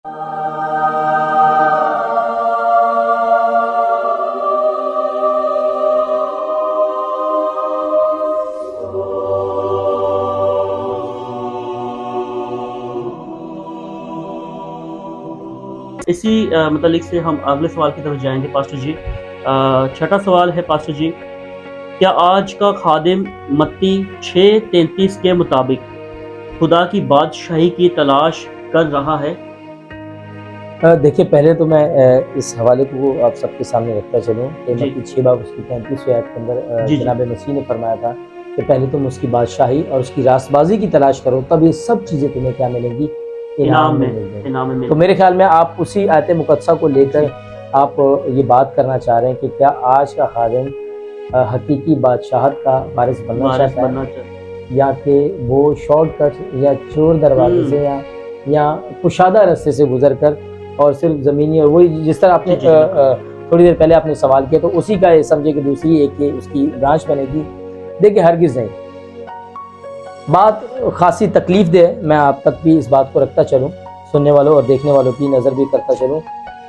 इसी मतलब से हम अगले सवाल की तरफ जाएंगे पास्टर जी। छठा सवाल है पास्टर जी, क्या आज का खादिम मत्ती 6:33 के मुताबिक खुदा की बादशाही की तलाश कर रहा है? देखिए, पहले तो मैं इस हवाले को आप सबके सामने रखता चलूँ कि जी। मत्ती 6 बाब उसकी 35वीं आयत के अंदर जी, जी। जनाब मसीह ने फरमाया था कि पहले तुम उसकी बादशाही और उसकी रास्तबाजी की तलाश करो, तब ये सब चीज़ें तुम्हें क्या मिलेंगी? इनाम में मिल जाएंगी। इनाम में तो मेरे ख्याल में आप उसी आयत मुकद्दसा को लेकर जी। आप ये बात करना चाह रहे हैं कि क्या आज का खादिम हकीकी बादशाहत का वारिस बनना वारिस चाहता बनना है, चाहिए। या कि वो शॉर्टकट या चोर दरवाजे से या कुशादा रास्ते से गुजर कर और सिर्फ ज़मीनी, और वही जिस तरह आपने जी, जी, बिल्कुल। थोड़ी देर पहले आपने सवाल किया, तो उसी का ये समझे कि दूसरी एक ये उसकी ब्रांच बनेगी। देखिए, हरगिज़ नहीं। बात खासी तकलीफ दे, मैं आप तक भी इस बात को रखता चलूँ, सुनने वालों और देखने वालों की नज़र भी करता चलूँ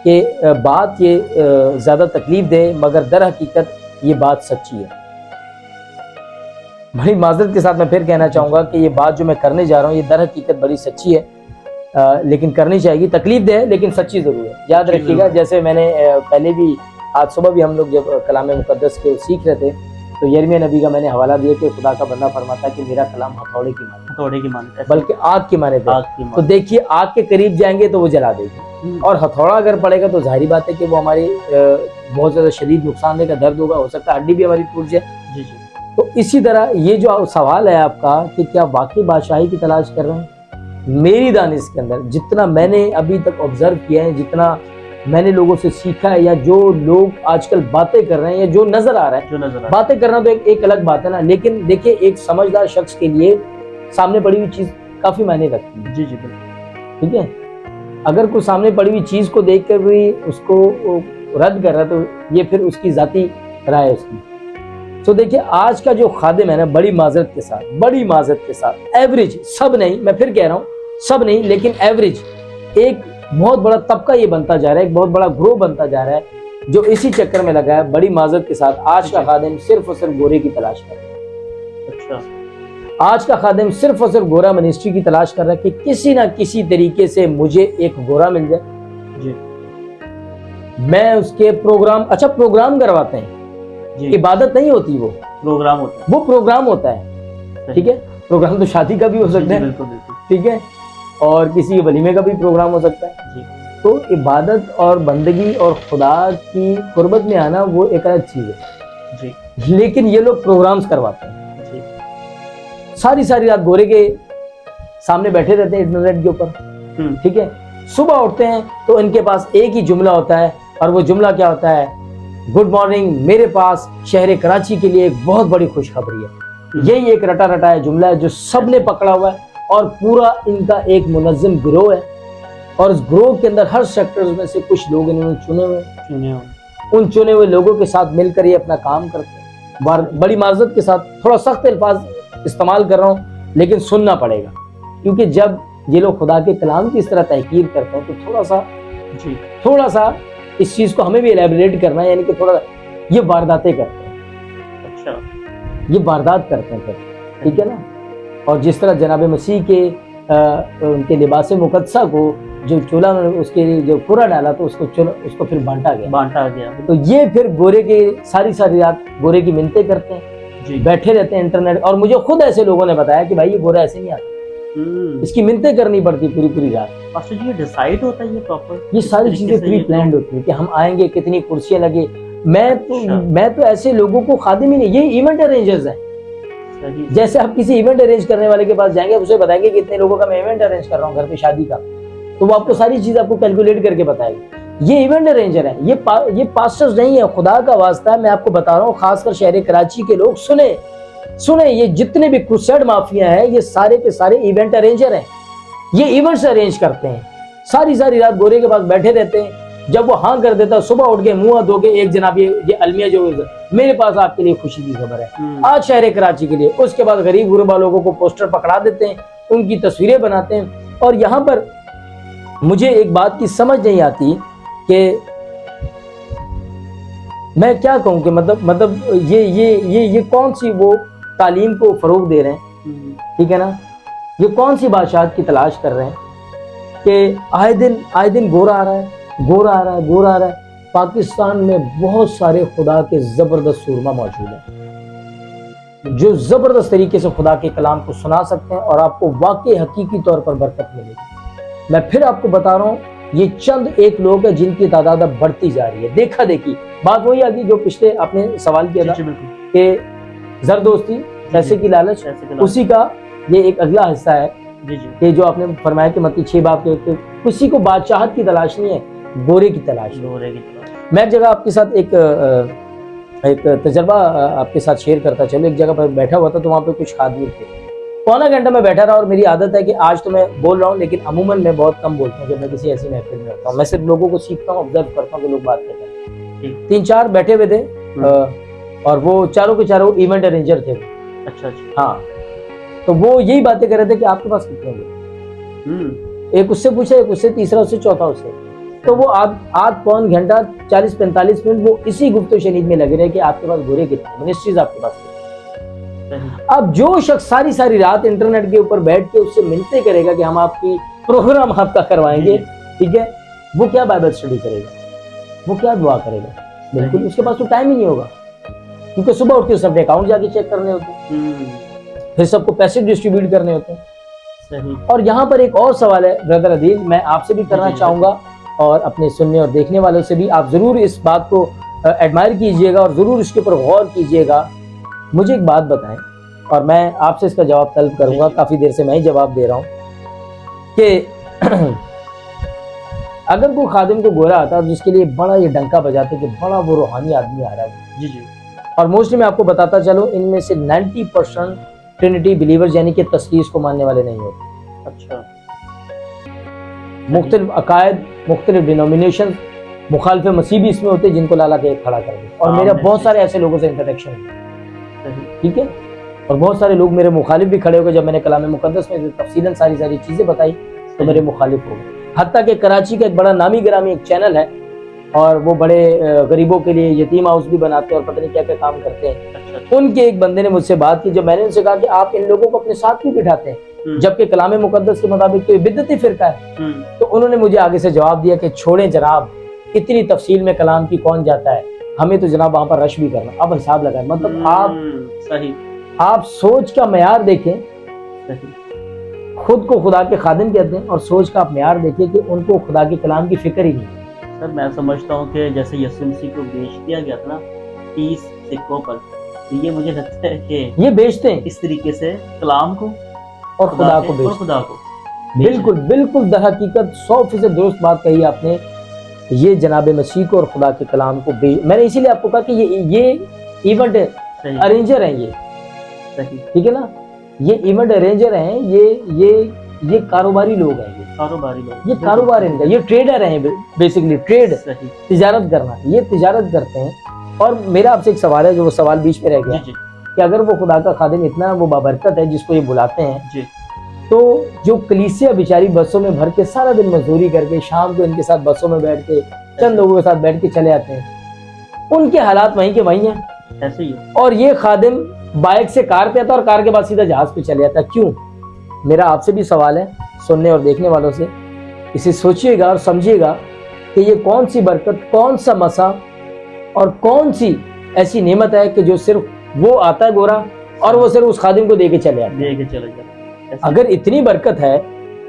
कि बात ये ज़्यादा तकलीफ दे, मगर दर हकीकत ये बात सच्ची है। बड़ी माज़रत के साथ मैं फिर कहना चाहूँगा कि ये बात जो मैं करने जा रहा हूँ, ये दर हकीकत बड़ी सच्ची है, लेकिन करनी चाहिए। तकलीफ दे लेकिन सच्ची ज़रूर है। याद रखिएगा, जैसे मैंने पहले भी, आज सुबह भी हम लोग जब कलाम मुक़द्दस के सीख रहे थे, तो यिर्मयाह नबी का मैंने हवाला दिया कि खुदा का बंदा फरमाता है कि मेरा कलाम हथौड़े की माने, बल्कि आग की माने थे। तो देखिए, आग के करीब जाएंगे तो वो जला देगी, और हथौड़ा अगर पड़ेगा तो जाहिर बात है कि वो हमारी बहुत ज़्यादा शदीद नुकसान देगा, दर्द होगा, हो सकता है हड्डी भी हमारी टूट जाए। जी, जी। तो इसी तरह ये जो सवाल है आपका कि क्या वाकई बादशाही की तलाश कर रहे हैं, मेरी दानिश के अंदर जितना मैंने अभी तक ऑब्जर्व किया है, जितना मैंने लोगों से सीखा है, या जो लोग आजकल बातें कर रहे हैं, या जो नजर आ रहा है, बातें करना तो एक अलग बात है ना, लेकिन देखिए, एक समझदार शख्स के लिए सामने पड़ी हुई चीज काफी मायने रखती है। जी, जी, बिल्कुल। ठीक है, अगर कोई सामने पड़ी हुई चीज को देख कर भी उसको रद्द कर रहा है, तो ये फिर उसकी जाती राय है उसकी। तो देखिए, आज का जो खादिम है ना, बड़ी माजरत के साथ एवरेज, सब नहीं, मैं फिर कह रहा हूँ सब नहीं, लेकिन एवरेज एक बहुत बड़ा तबका ये बनता जा रहा है, एक बहुत बड़ा ग्रोह बनता जा रहा है, जो इसी चक्कर में लगा है। बड़ी माजरत के साथ आज का खादिम सिर्फ और सिर्फ गोरे की तलाश कर रहा है। अच्छा। आज का खादिम सिर्फ और सिर्फ गोरा मिनिस्ट्री की तलाश कर रहा है कि किसी ना किसी तरीके से मुझे एक गोरा मिल जाए जी। मैं उसके प्रोग्राम, अच्छा प्रोग्राम करवाते हैं, इबादत नहीं होती, वो प्रोग्राम होता है। ठीक है, प्रोग्राम तो शादी का भी हो सकता है, ठीक है, और किसी वलीमे का भी प्रोग्राम हो सकता है जी। तो इबादत और बंदगी और खुदा की कुर्बत में आना वो एक अलग चीज है जी। लेकिन ये लोग प्रोग्राम्स करवाते हैं जी। सारी रात गोरे के सामने बैठे रहते हैं इंटरनेट के ऊपर, ठीक है, सुबह उठते हैं तो इनके पास एक ही जुमला होता है, और वो जुमला क्या होता है? गुड मॉर्निंग, मेरे पास शहर कराची के लिए एक बहुत बड़ी खुशखबरी है। यही एक रटा रटाया जुमला है जो सबने पकड़ा हुआ है, और पूरा इनका एक मुनज़्ज़म गिरोह है, और उस गिरोह के अंदर हर सेक्टर्स में से कुछ लोग इन्होंने चुने हुए, उन चुने हुए लोगों के साथ मिलकर ये अपना काम करते हैं। बड़ी माज़रत के साथ थोड़ा सख्त अल्फाज इस्तेमाल कर रहा हूँ, लेकिन सुनना पड़ेगा, क्योंकि जब ये लोग खुदा के कलाम की इस तरह तहकीर करते हैं, तो थोड़ा सा इस चीज को हमें भी एलैबोरेट करना है, यानी कि थोड़ा ये वारदातें करते हैं। अच्छा, ये वारदात करते हैं फिर, ठीक है ना। और जिस तरह जनाब मसीह के उनके लिबास मुकद्दसा को जो चोला, उसके जो पूरा डाला, तो उसको फिर बांटा गया। तो ये फिर गोरे के सारी रात गोरे की मिन्नतें करते हैं जी। बैठे रहते हैं इंटरनेट, और मुझे खुद ऐसे लोगों ने बताया कि भाई ये गोरा ऐसे नहीं आता, इसकी मिन्नतें करनी पड़ती पूरी रात। पास्टर जी, ये डिसाइड होता है, ये प्रॉपर, ये सारी चीजें प्री प्लान्ड होती है कि हम आएंगे, कितनी कुर्सियां लगे। मैं तो ऐसे लोगों को खादिम ही नहीं, ये इवेंट अरेंजर्स हैं। जैसे आप किसी इवेंट अरेंज करने वाले के पास जाएंगे, उसे बताएंगे कि इतने लोगों का मैं इवेंट अरेंज कर रहा हूँ घर पे शादी का, तो वो आपको सारी चीज आपको कैलकुलेट करके बताएगा। ये इवेंट अरेंजर है, ये पास्टर्स नहीं है। खुदा का वास्ता है, मैं आपको बता रहा हूँ, खासकर शहर कराची के लोग सुने, ये जितने भी क्रूसेड माफिया है, ये सारे के सारे इवेंट अरेंजर हैं। ये इवेंट्स अरेंज करते हैं, सारी रात गोरे के पास बैठे रहते हैं। जब वो हाँ कर देता, सुबह उठ के मुंह धो के, एक जनाब ये अलमिया जो मेरे पास आपके लिए खुशी की खबर है आज शहर कराची के लिए। उसके बाद गरीब गुरबा लोगों को पोस्टर पकड़ा देते हैं, उनकी तस्वीरें बनाते हैं, और यहाँ पर मुझे एक बात की समझ नहीं आती कि मैं क्या कहूँ कि मतलब ये कौन सी वो तालीम को फरोग दे रहे हैं, ठीक है ना। ये कौन सी बादशाहत की तलाश कर रहे हैं कि आए दिन गोरा आ रहा है, गोरा आ रहा है, गोरा आ रहा है। पाकिस्तान में बहुत सारे खुदा के जबरदस्त सूरमा मौजूद हैं जो जबरदस्त तरीके से खुदा के कलाम को सुना सकते हैं और आपको वाकई हकीकी तौर पर बरकत मिलेगी। मैं फिर आपको बता रहा हूँ, ये चंद एक लोग हैं जिनकी तादाद अब बढ़ती जा रही है। देखा देखी बात वही आ गई जो पिछले आपने सवाल किया था कि जरदोस्ती, पैसे की लालच, उसी का ये एक अगला हिस्सा है कि जो आपने फरमाया कि मत्ती 6 बाब के किसी को बादशाहत की तलाश नहीं है, गोरे की तलाश। मैं एक जगह आपके साथ एक तजर्बा आपके साथ शेयर करता चलो। एक जगह पर बैठा हुआ था तो वहाँ पे कुछ खादमी थे। पौना घंटा मैं बैठा रहा और मेरी आदत है कि आज तो मैं बोल रहा हूँ लेकिन अमूमन मैं बहुत कम बोलता हूँ जब मैं किसी ऐसी महफिल में होता हूँ। मैं सिर्फ लोगों को सीखता हूँ, ऑब्जर्व करता हूँ कि लोग बात करते हैं। 3-4 बैठे हुए थे और वो चारों के चारों इवेंट अरेंजर थे। अच्छा। हाँ, तो वो यही बातें कर रहे थे कि आपके पास कितने लोग। एक उससे पूछा, एक उससे, तीसरा उससे, चौथा उससे। तो वो आध पौन घंटा 40-45 मिनट वो इसी गुफ्तो शनीद में लगे रहे कि आपके पास गोरे कितने, मिनिस्ट्रीज आपके पास कितने। अब जो शख्स सारी रात इंटरनेट के ऊपर बैठ के उससे मिलते करेगा कि हम आपकी प्रोग्राम आपका करवाएंगे, ठीक है, वो क्या बाइबल स्टडी करेगा, वो क्या दुआ करेगा? बिल्कुल उसके पास तो टाइम ही नहीं होगा क्योंकि सुबह उठ के सबने अकाउंट जाके चेक करने होते हैं, फिर सबको पैसे डिस्ट्रीब्यूट करने होते हैं। सही। और यहाँ पर एक और सवाल है ब्रदर अदील, मैं आपसे भी करना चाहूंगा और अपने सुनने और देखने वालों से भी। आप जरूर इस बात को एडमायर कीजिएगा और जरूर इसके ऊपर गौर कीजिएगा। मुझे एक बात बताएं और मैं आपसे इसका जवाब तलब करूंगा, काफी देर से मैं ही जवाब दे रहा हूं कि अगर कोई खादिम को गोरा आता है जिसके लिए बड़ा ये डंका बजाते कि बड़ा वो रूहानी आदमी आ रहा है, जी, और मोस्टली मैं आपको बताता चलो इनमें से 90% ट्रिनिटी बिलीवर्स यानी कि तस्लीस को मानने वाले नहीं होते। अच्छा। मुख्तलिफ अकायद, मुख्तलिफ डिनोमिनेशन, मुखालिफ मसीह भी इसमें होते जिनको लाला के खड़ा कर दे। और मेरा बहुत सारे ऐसे लोगों से इंटरेक्शन है, ठीक है, और बहुत सारे लोग मेरे मुखालिफ भी खड़े हो गए। जब मैंने कलाम मुकद्दस में तफसीलन सारी चीजें बताई तो मेरे मुखालिफ हो गए। हत्ता कि कराची का एक बड़ा नामी गिरामी एक चैनल है और वो बड़े गरीबों के लिए यतीम हाउस भी बनाते हैं और पता नहीं क्या क्या काम करते हैं। अच्छा। उनके एक बंदे ने मुझसे बात की, जब मैंने उनसे कहा कि आप इन लोगों को अपने साथ क्यों बिठाते हैं जबकि कलाम मुकद्दस के मुताबिक तो ये बिदअती फिरका है, तो उन्होंने मुझे आगे से जवाब दिया कि छोड़ें जनाब, इतनी तफसील में कलाम की कौन जाता है, हमें तो जनाब वहां पर रश भी करना। अब हिसाब लगाए, मतलब आप सही, आप सोच का मयार देखें, खुद को खुदा के खादिम कहते हैं और सोच का आप मयार देखिए कि उनको खुदा के कलाम की फिक्र ही नहीं। सर मैं समझता हूँ कि जैसे यीशु मसीह को बेच दिया गया था ना 30 सिक्कों पर, तो ये मुझे लगता है कि ये बेचते हैं इस तरीके से कलाम को और खुदा को बेचते, खुदा को। बिल्कुल दर हकीकत 100% दुरुस्त बात कही आपने। ये जनाब मसीह को और खुदा के कलाम को मैंने इसीलिए आपको कहा कि ये इवेंट अरेंजर हैं, ये ठीक है ना, ये इवेंट अरेंजर हैं, ये कारोबारी लोग हैं, ये कारोबार इनका, ये ट्रेडर हैं, बेसिकली ट्रेड, तिजारत करना, ये तिजारत करते हैं। और मेरा आपसे एक सवाल है, जो वो सवाल बीच में रह गया कि अगर वो खुदा का खादिम इतना वो बाबरकत है जिसको ये बुलाते हैं, तो जो कलीसिया बेचारी बसों में भर के सारा दिन मजदूरी करके शाम को इनके साथ बसों में बैठ के चंद लोगों के साथ बैठ के चले आते हैं, उनके हालात वहीं के वहीं हैं, ऐसे ही। और ये खादिम बाइक से कार पे आता और कार के बाद सीधा जहाज पे चले जाता, क्यों? मेरा आपसे भी सवाल है, सुनने और देखने वालों से, इसे सोचिएगा और समझिएगा कि ये कौन सी बरकत, कौन सा मसा और कौन सी ऐसी नेमत है कि जो सिर्फ वो आता है गोरा और वो सिर्फ उस खादिम को दे के चले जाते। अगर इतनी बरकत है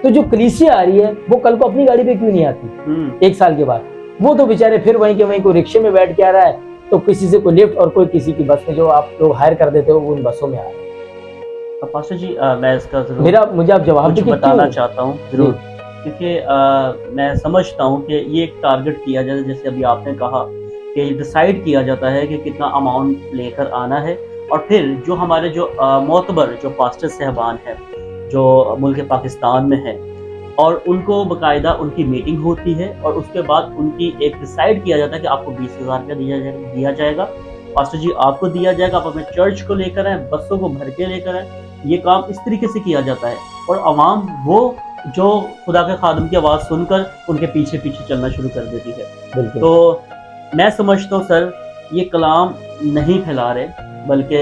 तो जो कलीसिया आ रही है वो कल को अपनी गाड़ी पे क्यों नहीं आती 1 साल के बाद? वो तो बेचारे फिर वहीं के वहीं को रिक्शे में बैठ के आ रहा है, तो किसी से कोई लिफ्ट और कोई किसी की बस में, जो आप लोग हायर कर देते हो वो उन बसों में आ रहे हैं। पास्टर जी मैं इसका जरूर मुझे आप जवाब बताना चाहता हूँ जरूर, क्योंकि मैं समझता हूँ कि ये एक टारगेट किया जाए, जैसे अभी आपने कहा कि डिसाइड किया जाता है कि कितना अमाउंट लेकर आना है, और फिर जो हमारे जो मोतबर जो पास्टर साहबान हैं जो मुल्क पाकिस्तान में है, और उनको बाकायदा उनकी मीटिंग होती है और उसके बाद उनकी एक डिसाइड किया जाता है कि आपको 20,000 रुपया दिया जाएगा, पास्टर जी आपको दिया जाएगा, आप अपने चर्च को लेकर आए, बसों को भर के लेकर आए। ये काम इस तरीके से किया जाता है और अवाम वो जो खुदा के खादम की आवाज़ सुनकर उनके पीछे पीछे चलना शुरू कर देती है। बिल्कुल। तो मैं समझता हूँ सर, ये कलाम नहीं फैला रहे, बल्कि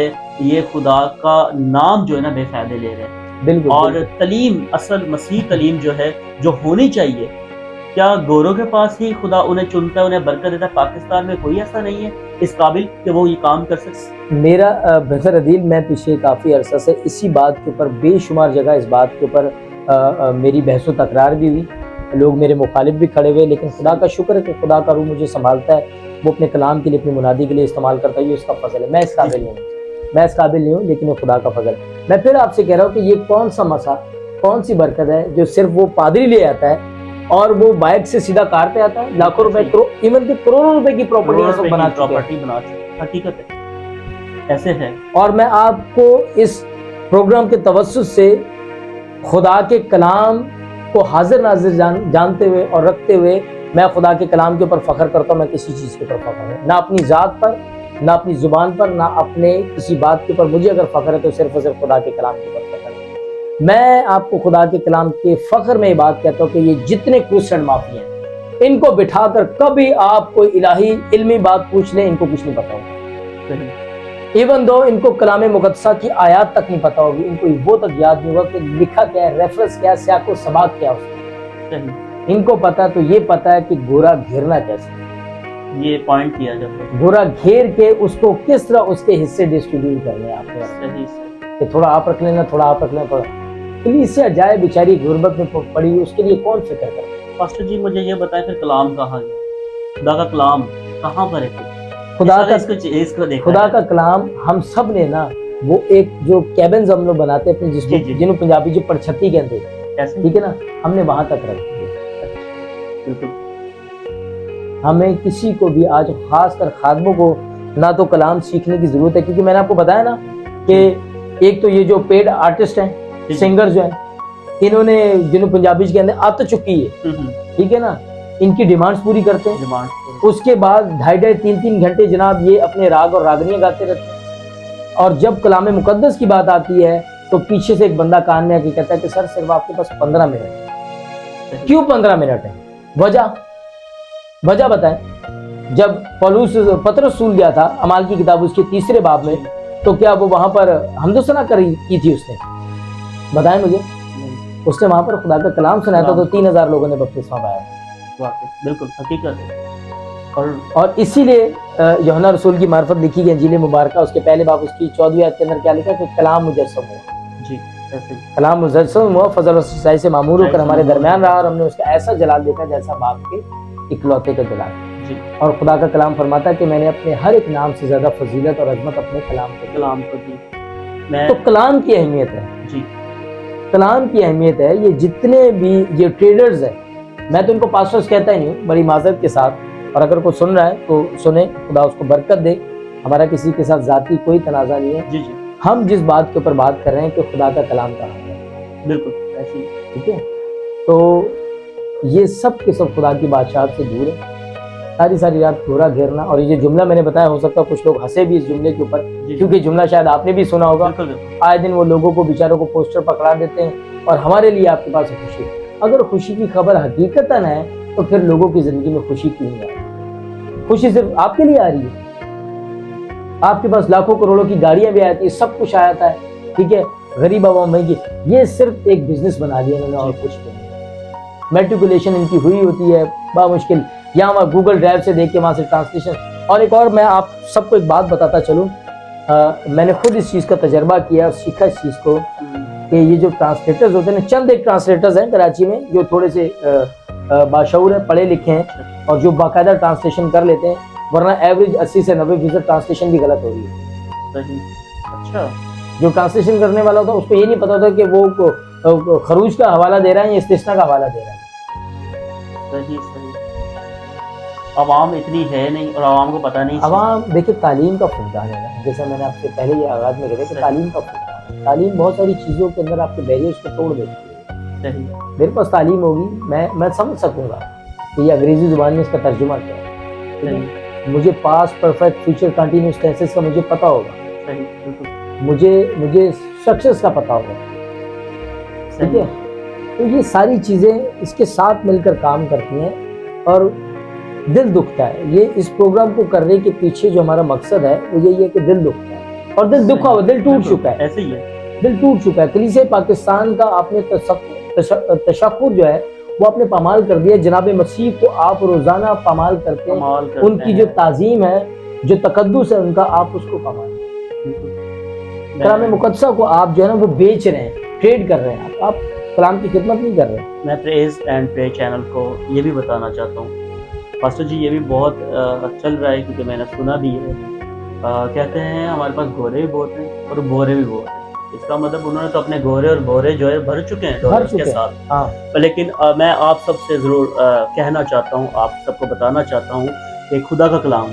ये खुदा का नाम जो है ना बेफायदे ले रहे हैं। बिल्कुल। और बिल्कुल। तलीम, असल मसीह तलीम जो है, जो होनी चाहिए, क्या गोरों के पास ही खुदा उन्हें चुनता है, उन्हें बरकत देता है? पाकिस्तान में कोई ऐसा नहीं है इस काबिल कि वो ये काम कर सके? मेरा ब्रदर अदील, मैं पिछले काफ़ी अरसा से इसी बात के ऊपर बेशुमार जगह इस बात के ऊपर मेरी बहस व तकरार भी हुई, लोग मेरे मुखालिफ भी खड़े हुए, लेकिन खुदा का शुक्र है कि खुदा का रूह मुझे संभालता है, वो अपने कलाम के लिए, अपनी मुनादी के लिए इस्तेमाल करता है, ये उसका फजल है। मैं इस काबिल नहीं हूँ, मैं इस काबिल नहीं हूँ, लेकिन वो खुदा का फजल है। मैं फिर आपसे कह रहा हूँ कि ये कौन सा मसा, कौन सी बरकत है जो सिर्फ वो पादरी ले आता है और वो बाइक से सीधा कार पे आता है, लाखों रुपए, इवन के करोड़ों रुपए की प्रॉपर्टी बना चुके हैं। हकीकत है, ऐसे है। और मैं आपको इस प्रोग्राम के तवज्जुह से खुदा के कलाम को हाजिर नाजिर जानते हुए और रखते हुए मैं खुदा के कलाम के ऊपर फख्र करता हूँ। मैं किसी चीज़ के ऊपर फख्र नहीं, ना अपनी ज़ात पर, ना अपनी ज़ुबान पर, ना अपने किसी बात के ऊपर। मुझे अगर फख्र है तो सिर्फ और सिर्फ खुदा के कलाम के ऊपर फख्र है। मैं आपको खुदा के कलाम के फख्र में ये बात कहता हूँ कि ये जितने क्रिश्चियन माफी हैं, इनको बिठाकर कभी आप कोई इलाही इल्मी बात पूछ लें, इनको कुछ नहीं पता होगा। इवन दो इनको कलाम मुकद्दसा की आयत तक नहीं पता होगी, इनको वो तक याद नहीं होगा कि लिखा क्या है, रेफरेंस क्या है, सियाको सबाक क्या है। इनको पता तो ये पता है कि घोड़ा घेरना कैसे, ये पॉइंट किया जाता, घोड़ा घेर के उसको किस तरह उसके हिस्से डिस्ट्रीब्यूट करने आपको, कि थोड़ा आप रख लेना, थोड़ा आप रख लेना, थोड़ा कलीसिया जाए बेचारी गुर्बत में पड़ी हुई, उसके लिए कौन फिक्र करे? पास्टर जी मुझे ये बताएं, फिर कलाम कहाँ गया? खुदा का कलाम कहाँ पर है? खुदा का कलाम हम सब ने ना, वो एक जो कैबिन्स हम लोग बनाते हैं जिसको, जिन्हों पंजाबी जो परछत्ती कहते हैं, ठीक है ना, हमने वहां तक रख दिया। बिल्कुल। हमें किसी को भी आज, खासकर खादमों को, ना तो कलाम सीखने की जरूरत है, क्योंकि मैंने आपको बताया ना कि एक तो ये जो पेड आर्टिस्ट हैं, सिंगर जो हैं, इन्होंने जिन्हों पंजाबी कहते हैं आत चुकी है, ठीक है ना, इनकी डिमांड्स पूरी करते हैं। उसके बाद 2.5-3 घंटे जनाब ये अपने राग और रागनियां गाते रहते हैं। और जब कलाम मुकद्दस की बात आती है तो पीछे से एक बंदा कान में आके कहता है कि सर सिर्फ आपके पास 15 मिनट है। क्यों 15 मिनट है? वजह बताएं। जब पौलुस पतरस रसूल गया था अमाल की किताब उसके 3 बाब में, तो क्या वो वहां पर हमदोसना की थी उसने? बताएं मुझे। उसने वहां पर खुदा का कलाम सुनाया था, तो 3000 लोगों ने बपतिस्मा पाया। बिल्कुल हकीकत है। और इसीलिए यूहन्ना रसूल की मार्फत लिखी गई इंजील मुबारक, उसके पहले बाब उसकी 14वीं आयत के अंदर क्या लिखा कि कलाम मुजस्सम हुआ। जी, ऐसे कलाम मुजस्सम हुआ, फजल और सच्चाई से मामूर होकर हमारे दरमियान रहा, और हमने उसका ऐसा जलाल देखा जैसा बाप के इकलौते का जलाल। और खुदा का कलाम फरमाता है कि मैंने अपने हर एक नाम से ज्यादा फजीलत और अजमत अपने कलाम को दी। तो कलाम की अहमियत है जी, कलाम की अहमियत है। ये जितने भी ये ट्रेडर्स हैं, मैं तो इनको पास्टर्स कहता ही नहीं, बड़ी माजरत के साथ, और अगर कोई सुन रहा है तो सुने, खुदा उसको बरकत दे। हमारा किसी के साथ जाती कोई तनाज़ा नहीं है। जी जी, हम जिस बात के ऊपर बात कर रहे हैं कि खुदा का कलाम कहाँ है, बिल्कुल ऐसी, ठीक है। तो ये सब के सब खुदा की बादशाहत से दूर है। सारी रात घोड़ा घेरना, और ये जो जुमला मैंने बताया, हो सकता है कुछ लोग हंसे भी इस जुमले के ऊपर, क्योंकि जुमला शायद आपने भी सुना होगा। आए दिन वो लोगों को, बेचारों को पोस्टर पकड़ा देते हैं, और हमारे लिए आपके पास खुशी। अगर खुशी की खबर हकीकतन है तो फिर लोगों की जिंदगी में खुशी क्यों नहीं आ रही? खुशी सिर्फ आपके लिए आ रही है। आपके पास लाखों करोड़ों की गाड़ियां भी आती है, सब कुछ आ जाता है, ठीक है, गरीब आवाम महंगी, ये सिर्फ एक बिजनेस बना दिया इन्होंने और कुछ नहीं। मेट्रिकुलेशन इनकी हुई होती है बामुश्किल, या वहाँ गूगल ड्राइव से देख के वहाँ से ट्रांसलेशन। और एक और मैं आप सबको एक बात बताता चलूँ, मैंने खुद इस चीज़ का तजर्बा किया, सीखा इस चीज़ को, कि ये जो ट्रांसलेटर्स होते हैं, चंद एक ट्रांसलेटर्स हैं कराची में जो थोड़े से बाशऊर हैं, पढ़े लिखे हैं, और जो बाकायदा ट्रांसलेशन कर लेते हैं, वरना एवरेज 80 से 90% ट्रांसलेशन भी गलत हो रही है। अच्छा, जो ट्रांसलेशन करने वाला होता है उसको ये नहीं पता होता कि वो खरूज का हवाला दे रहा है या इस्तिस्ना का हवाला दे रहा है। सही। आवाम इतनी है नहीं, और आवाम को पता नहीं। आवाम देखिए, तालीम का फुकदान है ना, जैसा मैंने आपसे पहले ये आगाज में कहा कि तालीम का फुकदान है। तालीम बहुत सारी चीज़ों के अंदर आपके बैरियर्स को तोड़ देती है। मेरे पास तालीम होगी, मैं समझ सकूंगा कि ये अंग्रेजी जुबान में इसका तर्जुमा क्या है। मुझे past perfect future continuous tenses का मुझे पता होगा, मुझे सक्सेस का पता होगा, ठीक है। तो ये सारी चीज़ें इसके साथ मिलकर काम करती हैं और दिल दुखता है। ये इस प्रोग्राम को करने के पीछे जो हमारा मकसद है वो यही है कि दिल दुखता है और दिल दुखा हुआ, दिल टूट चुका है, ऐसे ही है, दिल टूट चुका है। कलीसिया पाकिस्तान का आपने तशक्कुर जो है वो आपने पामाल कर दिया। जनाब मसीह को आप रोजाना पामाल करते हैं, उनकी जो ताजीम है, जो तकद्दुस है उनका, आप उसको पामाल, कलाम मुकद्दसा को आप जो है ना वो बेच रहे हैं, ट्रेड कर रहे हैं, आप कलाम की खिदमत नहीं कर रहे हैं। मैं प्रेज एंड प्रे चैनल को ये भी बताना चाहता हूँ पास्टर जी, ये भी बहुत चल रहा है क्योंकि मैंने सुना भी है, कहते हैं हमारे पास गोरे भी बहुत हैं और बोरे भी बहुत हैं। इसका मतलब उन्होंने तो अपने गोरे और बोरे जो है भर चुके हैं डॉलर्स के साथ। हाँ। लेकिन मैं आप सबसे ज़रूर कहना चाहता हूँ, आप सबको बताना चाहता हूँ कि खुदा का कलाम,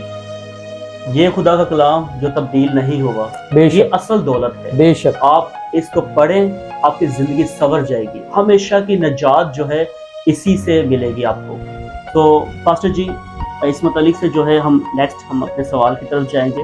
ये खुदा का कलाम जो तब्दील नहीं होगा, ये असल दौलत है। बेशक आप इसको पढ़ें, आपकी ज़िंदगी संवर जाएगी, हमेशा की नजात जो है इसी से मिलेगी आपको। तो पास्टर जी, इस मुतालिक से जो है हम नेक्स्ट अपने सवाल की तरफ जाएंगे।